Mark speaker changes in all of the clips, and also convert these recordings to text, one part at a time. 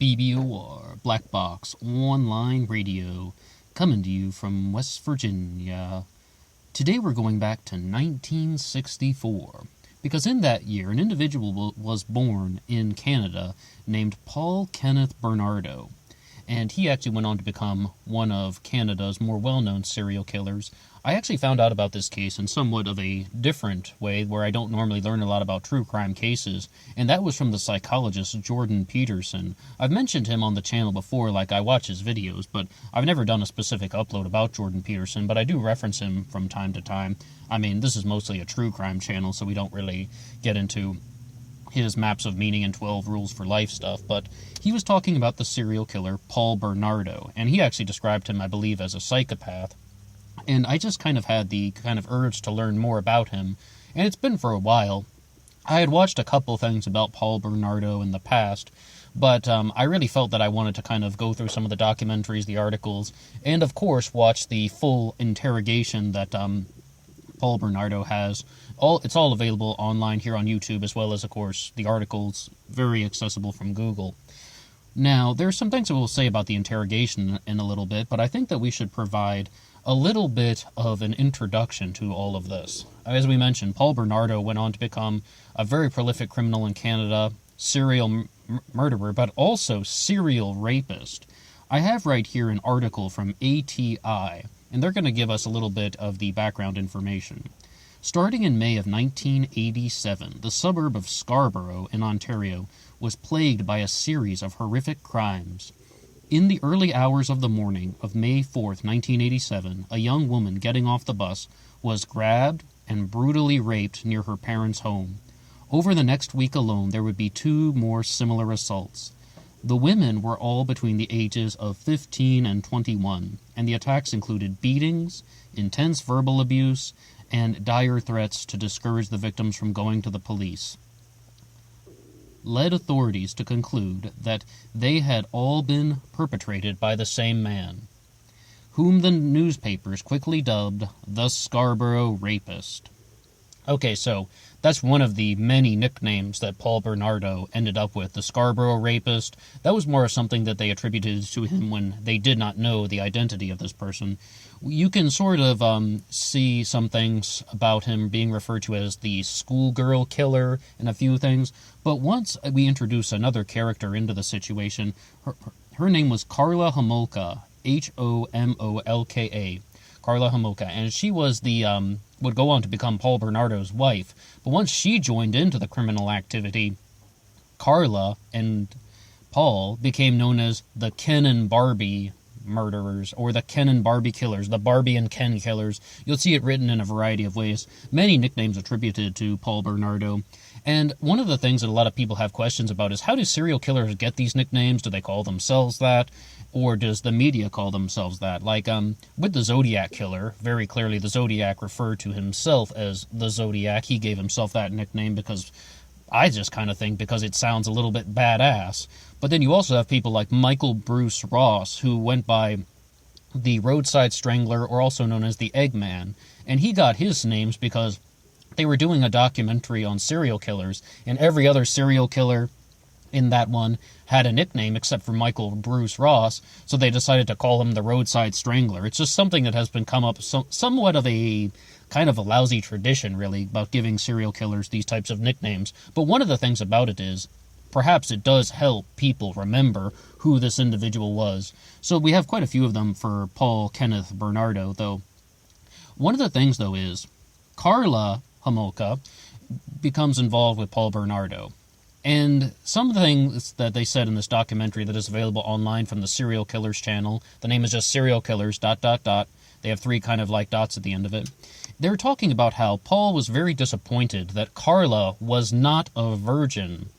Speaker 1: BBOR, Black Box Online Radio, coming to you from West Virginia. Today we're going back to 1964, because in that year an individual was born in Canada named Paul Kenneth Bernardo, and he actually went on to become one of Canada's more well-known serial killers. I actually found out about this case in somewhat of a different way, where I don't normally learn a lot about true crime cases, and that was from the psychologist Jordan Peterson. I've mentioned him on the channel before, like I watch his videos, but I've never done a specific upload about Jordan Peterson, but I do reference him from time to time. I mean, this is mostly a true crime channel, so we don't really get into his maps of meaning and 12 rules for life stuff, but he was talking about the serial killer Paul Bernardo, and he actually described him, I believe, as a psychopath. And I just kind of had the kind of urge to learn more about him, and it's been for a while. I had watched a couple things about Paul Bernardo in the past, but I really felt that I wanted to kind of go through some of the documentaries, the articles, and of course watch the full interrogation that Paul Bernardo has. It's all available online here on YouTube, as well as, of course, the articles, very accessible from Google. Now, there are some things that we'll say about the interrogation in a little bit, but I think that we should provide a little bit of an introduction to all of this. As we mentioned, Paul Bernardo went on to become a very prolific criminal in Canada, serial murderer, but also serial rapist. I have right here an article from ATI, and they're going to give us a little bit of the background information. Starting in May of 1987, the suburb of Scarborough in Ontario was plagued by a series of horrific crimes. In the early hours of the morning of May 4th, 1987, a young woman getting off the bus was grabbed and brutally raped near her parents' home. Over the next week alone, there would be 2 more similar assaults. The women were all between the ages of 15 and 21, and the attacks included beatings, intense verbal abuse, and dire threats to discourage the victims from going to the police, led authorities to conclude that they had all been perpetrated by the same man, whom the newspapers quickly dubbed the Scarborough Rapist. Okay, so that's one of the many nicknames that Paul Bernardo ended up with, the Scarborough Rapist. That was more of something that they attributed to him when they did not know the identity of this person. You can sort of see some things about him being referred to as the Schoolgirl killer and a few things, but once we introduce another character into the situation, her name was Karla Homolka, Homolka, Karla Homolka, and she was the would go on to become Paul Bernardo's wife. But once she joined into the criminal activity, Karla and Paul became known as the Ken and Barbie murderers, or the Ken and Barbie killers, the Barbie and Ken killers. You'll see it written in a variety of ways. Many nicknames attributed to Paul Bernardo. And one of the things that a lot of people have questions about is, how do serial killers get these nicknames? Do they call themselves that? Or does the media call themselves that? Like, with the Zodiac Killer, very clearly the Zodiac referred to himself as the Zodiac. He gave himself that nickname because, I just kind of think, because it sounds a little bit badass. But then you also have people like Michael Bruce Ross, who went by the Roadside Strangler, or also known as the Eggman. And he got his names because they were doing a documentary on serial killers, and every other serial killer in that one had a nickname except for Michael Bruce Ross, so they decided to call him the Roadside Strangler. It's just something that has come up, somewhat of a kind of a lousy tradition, really, about giving serial killers these types of nicknames. But one of the things about it is, perhaps it does help people remember who this individual was. So we have quite a few of them for Paul Kenneth Bernardo, though. One of the things, though, is Karla Homolka becomes involved with Paul Bernardo. And some things that they said in this documentary that is available online from the Serial Killers channel, the name is just Serial Killers, ... They have 3 kind of like dots at the end of it. They're talking about how Paul was very disappointed that Karla was not a virgin,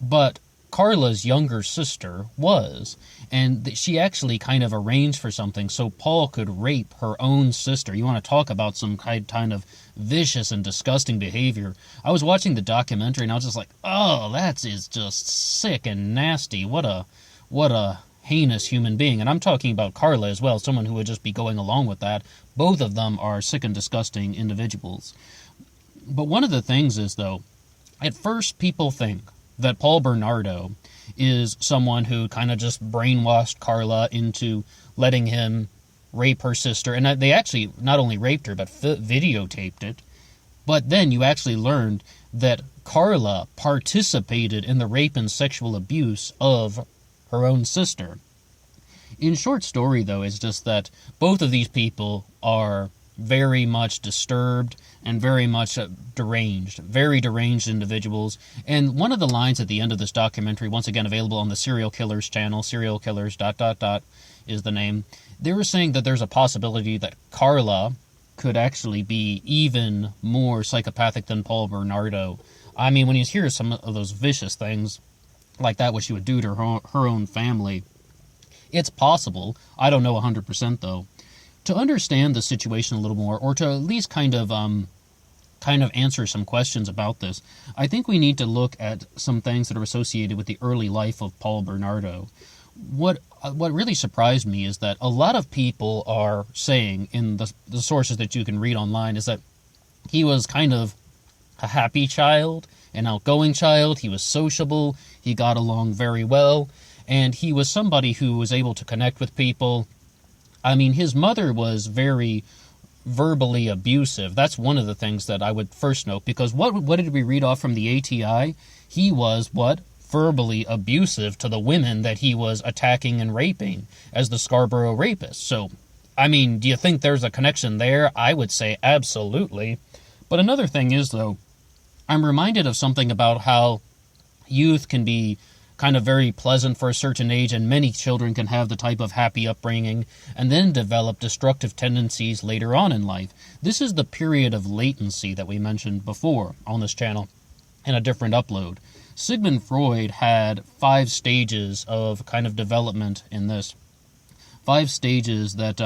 Speaker 1: but Karla's younger sister was, and she actually kind of arranged for something so Paul could rape her own sister. You want to talk about some kind of vicious and disgusting behavior. I was watching the documentary and I was just like, oh, that is just sick and nasty. What a heinous human being. And I'm talking about Karla as well, someone who would just be going along with that. Both of them are sick and disgusting individuals. But one of the things is, though, at first people think that Paul Bernardo is someone who kind of just brainwashed Carla into letting him rape her sister. And they actually not only raped her, but videotaped it. But then you actually learned that Carla participated in the rape and sexual abuse of her own sister. In short story, though, is just that both of these people are very much disturbed and very much deranged, very deranged individuals. And one of the lines at the end of this documentary, once again available on the Serial Killers channel, Serial Killers ... is the name, they were saying that there's a possibility that Carla could actually be even more psychopathic than Paul Bernardo. I mean, when you hear some of those vicious things like that, what she would do to her own family, it's possible. I don't know 100% though. To understand the situation a little more, or to at least kind of answer some questions about this, I think we need to look at some things that are associated with the early life of Paul Bernardo. What really surprised me is that a lot of people are saying in the sources that you can read online is that he was kind of a happy child, an outgoing child, he was sociable, he got along very well, and he was somebody who was able to connect with people. I mean, his mother was very verbally abusive. That's one of the things that I would first note, because what did we read off from the ATI? He was, verbally abusive to the women that he was attacking and raping as the Scarborough rapist. So, I mean, do you think there's a connection there? I would say absolutely. But another thing is, though, I'm reminded of something about how youth can be kind of very pleasant for a certain age, and many children can have the type of happy upbringing and then develop destructive tendencies later on in life. This is the period of latency that we mentioned before on this channel in a different upload. Sigmund Freud had 5 stages of kind of development in this. 5 stages that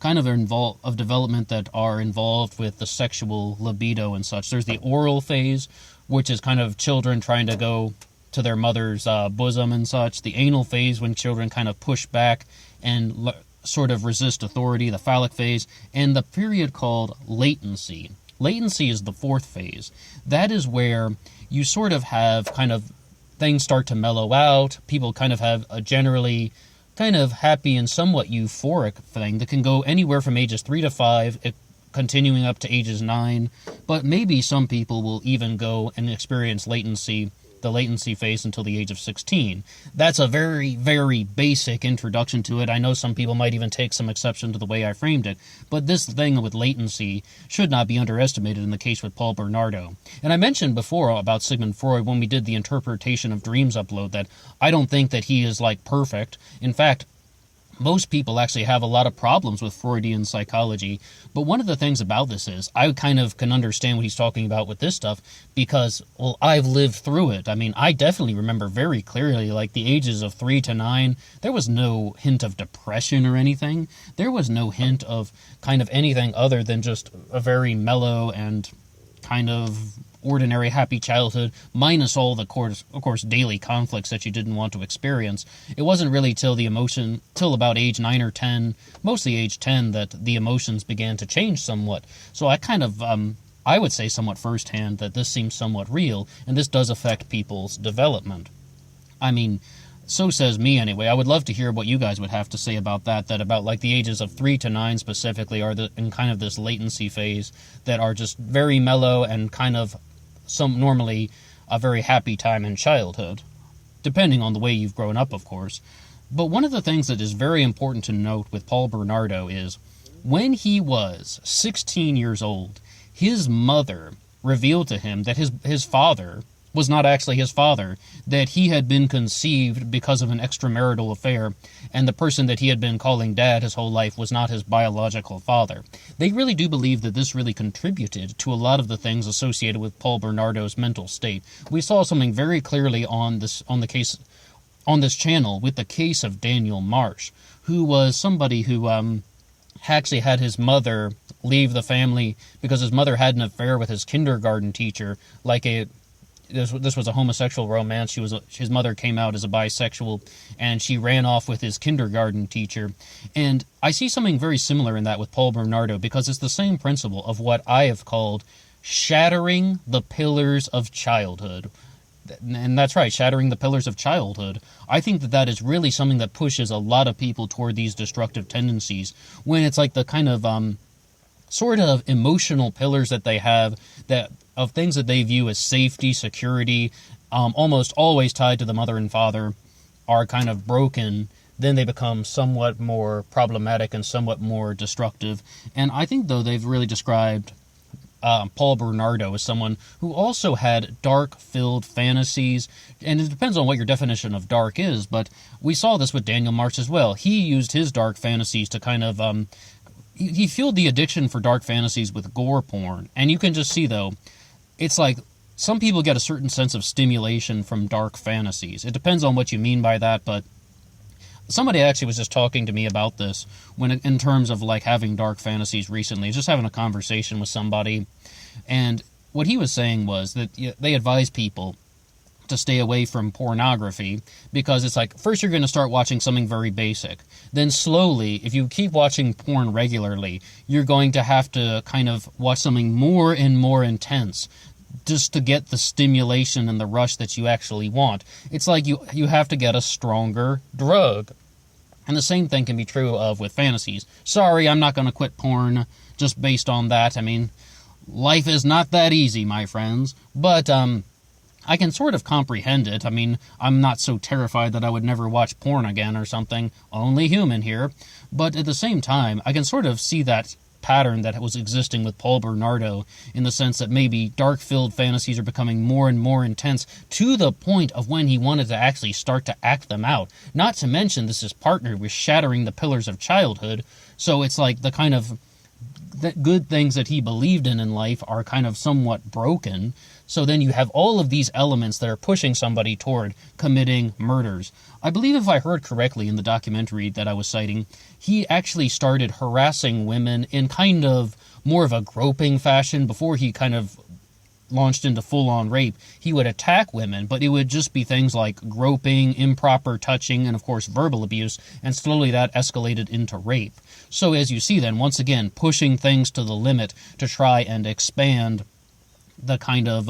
Speaker 1: kind of development that are involved with the sexual libido and such. There's the oral phase, which is kind of children trying to go to their mother's bosom and such. The anal phase, when children kind of push back and sort of resist authority, the phallic phase, and the period called latency. Latency is the 4th phase. That is where you sort of have kind of things start to mellow out. People kind of have a generally kind of happy and somewhat euphoric thing that can go anywhere from ages 3 to 5, continuing up to ages 9. But maybe some people will even go and experience the latency phase until the age of 16. That's a very, very basic introduction to it. I know some people might even take some exception to the way I framed it, but this thing with latency should not be underestimated in the case with Paul Bernardo. And I mentioned before about Sigmund Freud when we did the interpretation of dreams upload that I don't think that he is like perfect. In fact, most people actually have a lot of problems with Freudian psychology, but one of the things about this is I kind of can understand what he's talking about with this stuff because, well, I've lived through it. I mean, I definitely remember very clearly, like the ages of 3 to 9, there was no hint of depression or anything. There was no hint of kind of anything other than just a very mellow and kind of ordinary happy childhood, minus all the, of course, daily conflicts that you didn't want to experience. It wasn't really till about age 9 or 10, mostly age 10, that the emotions began to change somewhat. So I kind of, I would say somewhat firsthand that this seems somewhat real, and this does affect people's development. I mean, so says me anyway. I would love to hear what you guys would have to say about that about like the ages of 3 to 9 specifically are in kind of this latency phase that are just very mellow and kind of normally a very happy time in childhood, depending on the way you've grown up, of course. But one of the things that is very important to note with Paul Bernardo is when he was 16 years old, his mother revealed to him that his father was not actually his father, that he had been conceived because of an extramarital affair, and the person that he had been calling dad his whole life was not his biological father. They really do believe that this really contributed to a lot of the things associated with Paul Bernardo's mental state. We saw something very clearly on this channel with the case of Daniel Marsh, who was somebody who actually had his mother leave the family because his mother had an affair with his kindergarten teacher, this was a homosexual romance. His mother came out as a bisexual, and she ran off with his kindergarten teacher. And I see something very similar in that with Paul Bernardo, because it's the same principle of what I have called shattering the pillars of childhood. And that's right, shattering the pillars of childhood. I think that that is really something that pushes a lot of people toward these destructive tendencies, when it's like the kind of sort of emotional pillars that they have, that of things that they view as safety, security, almost always tied to the mother and father, are kind of broken. Then they become somewhat more problematic and somewhat more destructive. And I think, though, they've really described Paul Bernardo as someone who also had dark-filled fantasies, and it depends on what your definition of dark is, but we saw this with Daniel Marsh as well. He used his dark fantasies to kind of, he fueled the addiction for dark fantasies with gore porn, and you can just see, though, it's like some people get a certain sense of stimulation from dark fantasies. It depends on what you mean by that, but somebody actually was just talking to me about this when, in terms of like having dark fantasies recently, just having a conversation with somebody, and what he was saying was that they advise people to stay away from pornography because it's like, first you're going to start watching something very basic. Then slowly, if you keep watching porn regularly, you're going to have to kind of watch something more and more intense just to get the stimulation and the rush that you actually want. It's like you have to get a stronger drug. And the same thing can be true of with fantasies. Sorry, I'm not going to quit porn just based on that. I mean, life is not that easy, my friends. But I can sort of comprehend it. I mean, I'm not so terrified that I would never watch porn again or something. Only human here. But at the same time, I can sort of see that pattern that was existing with Paul Bernardo, in the sense that maybe dark-filled fantasies are becoming more and more intense to the point of when he wanted to actually start to act them out. Not to mention, this is partnered with shattering the pillars of childhood, so it's like the kind of good things that he believed in life are kind of somewhat broken. So then you have all of these elements that are pushing somebody toward committing murders. I believe, if I heard correctly in the documentary that I was citing, he actually started harassing women in kind of more of a groping fashion before he kind of launched into full-on rape. He would attack women, but it would just be things like groping, improper touching, and of course verbal abuse, and slowly that escalated into rape. So as you see then, once again, pushing things to the limit to try and expand the kind of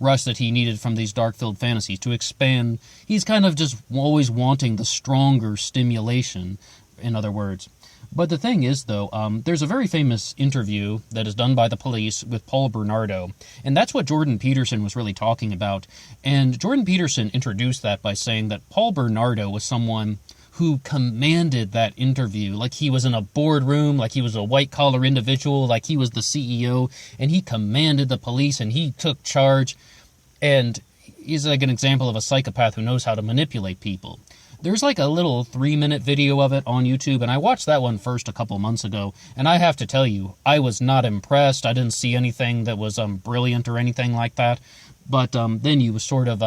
Speaker 1: rush that he needed from these dark-filled fantasies, to expand. He's kind of just always wanting the stronger stimulation, in other words. But the thing is, though, there's a very famous interview that is done by the police with Paul Bernardo, and that's what Jordan Peterson was really talking about. And Jordan Peterson introduced that by saying that Paul Bernardo was someone who commanded that interview, like he was in a boardroom, like he was a white-collar individual, like he was the CEO, and he commanded the police, and he took charge, and he's like an example of a psychopath who knows how to manipulate people. There's like a little 3-minute video of it on YouTube, and I watched that one first a couple months ago, and I have to tell you, I was not impressed. I didn't see anything that was brilliant or anything like that, but then you was sort of...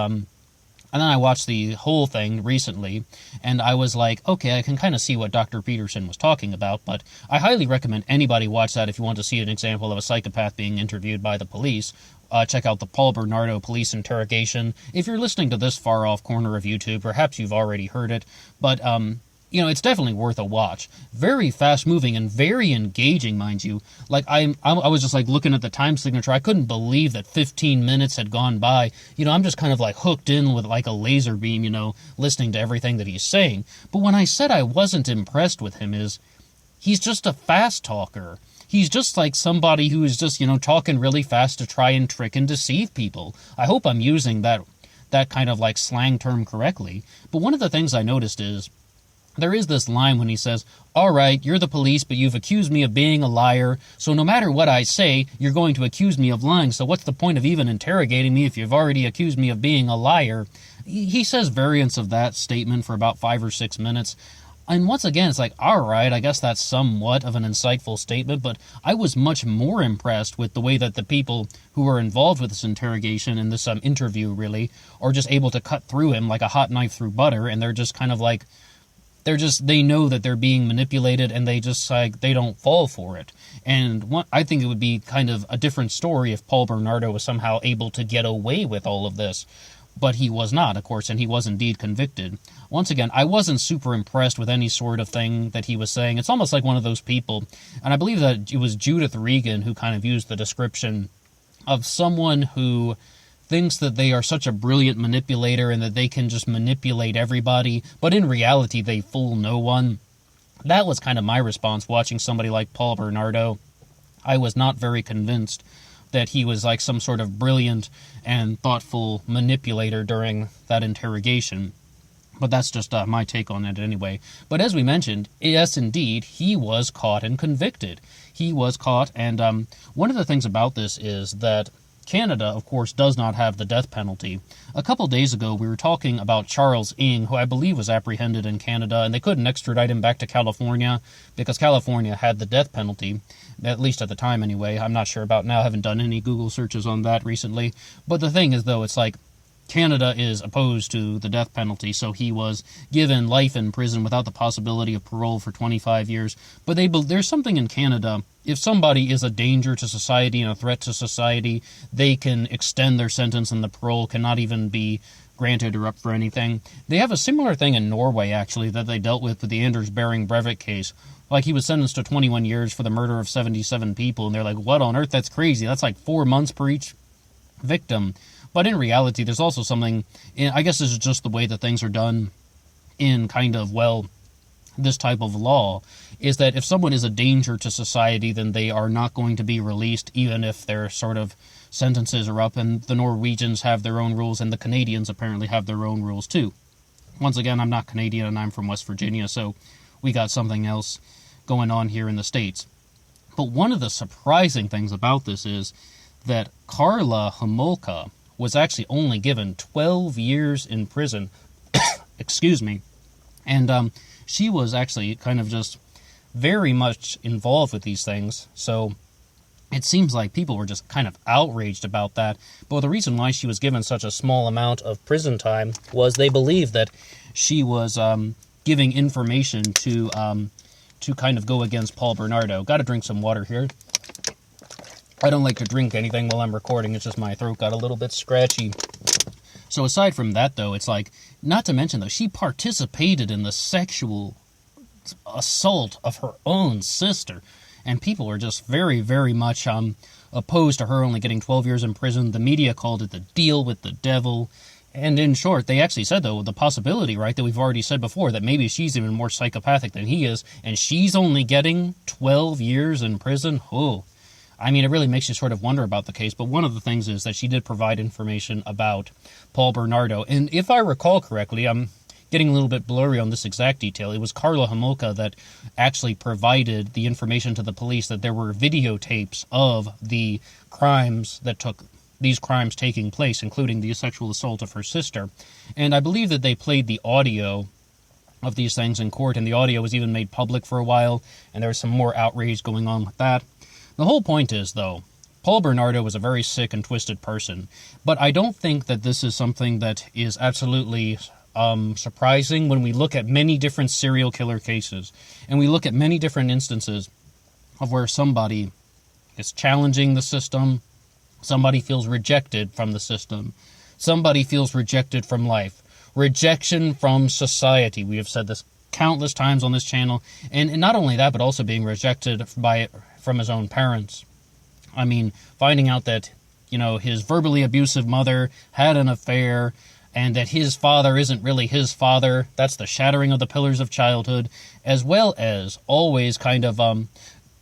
Speaker 1: And then I watched the whole thing recently, and I was like, okay, I can kind of see what Dr. Peterson was talking about, but I highly recommend anybody watch that if you want to see an example of a psychopath being interviewed by the police. Check out the Paul Bernardo police interrogation. If you're listening to this far-off corner of YouTube, perhaps you've already heard it, but it's definitely worth a watch. Very fast-moving and very engaging, mind you. Like, I was just, like, looking at the time signature. I couldn't believe that 15 minutes had gone by. I'm just kind of, like, hooked in with, like, a laser beam, listening to everything that he's saying. But when I said I wasn't impressed with him he's just a fast talker. He's just like somebody who is just, talking really fast to try and trick and deceive people. I hope I'm using that kind of, like, slang term correctly. But one of the things I noticed is, there is this line when he says, all right, you're the police, but you've accused me of being a liar, so no matter what I say, you're going to accuse me of lying, so what's the point of even interrogating me if you've already accused me of being a liar? He says variants of that statement for about 5 or 6 minutes, and once again, it's like, all right, I guess that's somewhat of an insightful statement, but I was much more impressed with the way that the people who were involved with this interrogation and this interview, really, are just able to cut through him like a hot knife through butter, and they're just kind of like... they know that they're being manipulated, and they don't fall for it. And I think it would be kind of a different story if Paul Bernardo was somehow able to get away with all of this. But he was not, of course, and he was indeed convicted. Once again, I wasn't super impressed with any sort of thing that he was saying. It's almost like one of those people, and I believe that it was Judith Regan who kind of used the description of someone who thinks that they are such a brilliant manipulator and that they can just manipulate everybody, but in reality they fool no one. That was kind of my response watching somebody like Paul Bernardo. I was not very convinced that he was like some sort of brilliant and thoughtful manipulator during that interrogation. But that's just my take on it anyway. But as we mentioned, yes, indeed, he was caught and convicted. He was caught, and one of the things about this is that Canada, of course, does not have the death penalty. A couple days ago, we were talking about Charles Ng, who I believe was apprehended in Canada, and they couldn't extradite him back to California because California had the death penalty, at least at the time anyway. I'm not sure about now. I haven't done any Google searches on that recently. But the thing is, though, it's like Canada is opposed to the death penalty, so he was given life in prison without the possibility of parole for 25 years. But there's something in Canada. If somebody is a danger to society and a threat to society, they can extend their sentence and the parole cannot even be granted or up for anything. They have a similar thing in Norway, actually, that they dealt with the Anders Behring Breivik case. Like, he was sentenced to 21 years for the murder of 77 people, and they're like, what on earth? That's crazy. That's like 4 months per each victim. But in reality, there's also something, I guess this is just the way that things are done in kind of, well, this type of law, is that if someone is a danger to society, then they are not going to be released, even if their sort of sentences are up, and the Norwegians have their own rules, and the Canadians apparently have their own rules too. Once again, I'm not Canadian, and I'm from West Virginia, so we got something else going on here in the States. But one of the surprising things about this is that Karla Homolka was actually only given 12 years in prison. Excuse me. And she was actually kind of just very much involved with these things. So it seems like people were just kind of outraged about that. But the reason why she was given such a small amount of prison time was they believed that she was giving information to kind of go against Paul Bernardo. Got to drink some water here. I don't like to drink anything while I'm recording. It's just my throat got a little bit scratchy. So aside from that, though, it's like, not to mention, though, she participated in the sexual assault of her own sister. And people are just very, very much opposed to her only getting 12 years in prison. The media called it the deal with the devil. And in short, they actually said, though, the possibility, right, that we've already said before, that maybe she's even more psychopathic than he is, and she's only getting 12 years in prison. Oh, I mean, it really makes you sort of wonder about the case, but one of the things is that she did provide information about Paul Bernardo. And if I recall correctly, I'm getting a little bit blurry on this exact detail, it was Karla Homolka that actually provided the information to the police that there were videotapes of the crimes that took these crimes taking place, including the sexual assault of her sister. And I believe that they played the audio of these things in court, and the audio was even made public for a while, and there was some more outrage going on with that. The whole point is, though, Paul Bernardo was a very sick and twisted person, but I don't think that this is something that is absolutely surprising when we look at many different serial killer cases, and we look at many different instances of where somebody is challenging the system, somebody feels rejected from the system, somebody feels rejected from life, rejection from society. We have said this countless times on this channel, and not only that, but also being rejected from his own parents. I mean, finding out that, his verbally abusive mother had an affair, and that his father isn't really his father. That's the shattering of the pillars of childhood, as well as always kind of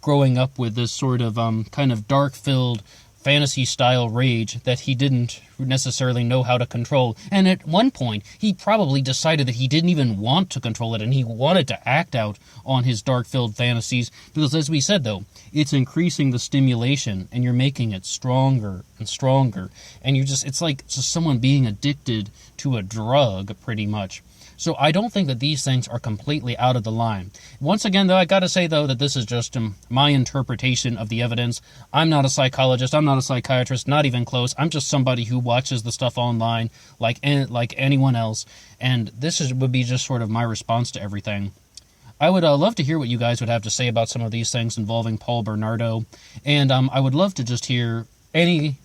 Speaker 1: growing up with this sort of kind of dark-filled fantasy-style rage that he didn't necessarily know how to control. And at one point, he probably decided that he didn't even want to control it, and he wanted to act out on his dark-filled fantasies, because as we said, though, it's increasing the stimulation, and you're making it stronger and stronger, and it's like just someone being addicted to a drug, pretty much. So I don't think that these things are completely out of the line. Once again, though, I got to say, though, that this is just my interpretation of the evidence. I'm not a psychologist. I'm not a psychiatrist, not even close. I'm just somebody who watches the stuff online like anyone else, and this would be just sort of my response to everything. I would love to hear what you guys would have to say about some of these things involving Paul Bernardo, and I would love to just hear any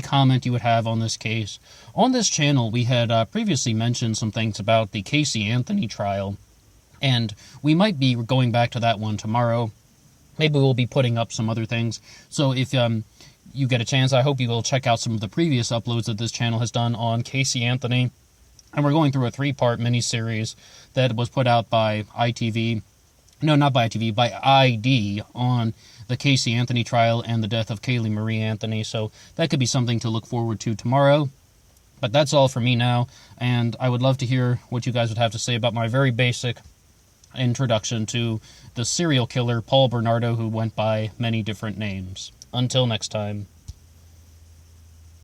Speaker 1: comment you would have on this case. On this channel, we had previously mentioned some things about the Casey Anthony trial, and we might be going back to that one tomorrow. Maybe we'll be putting up some other things. So if you get a chance, I hope you will check out some of the previous uploads that this channel has done on Casey Anthony. And we're going through a 3-part miniseries that was put out by ITV. No, not by ITV, by ID on the Casey Anthony trial and the death of Kaylee Marie Anthony. So that could be something to look forward to tomorrow. But that's all for me now, and I would love to hear what you guys would have to say about my very basic introduction to the serial killer Paul Bernardo, who went by many different names. Until next time.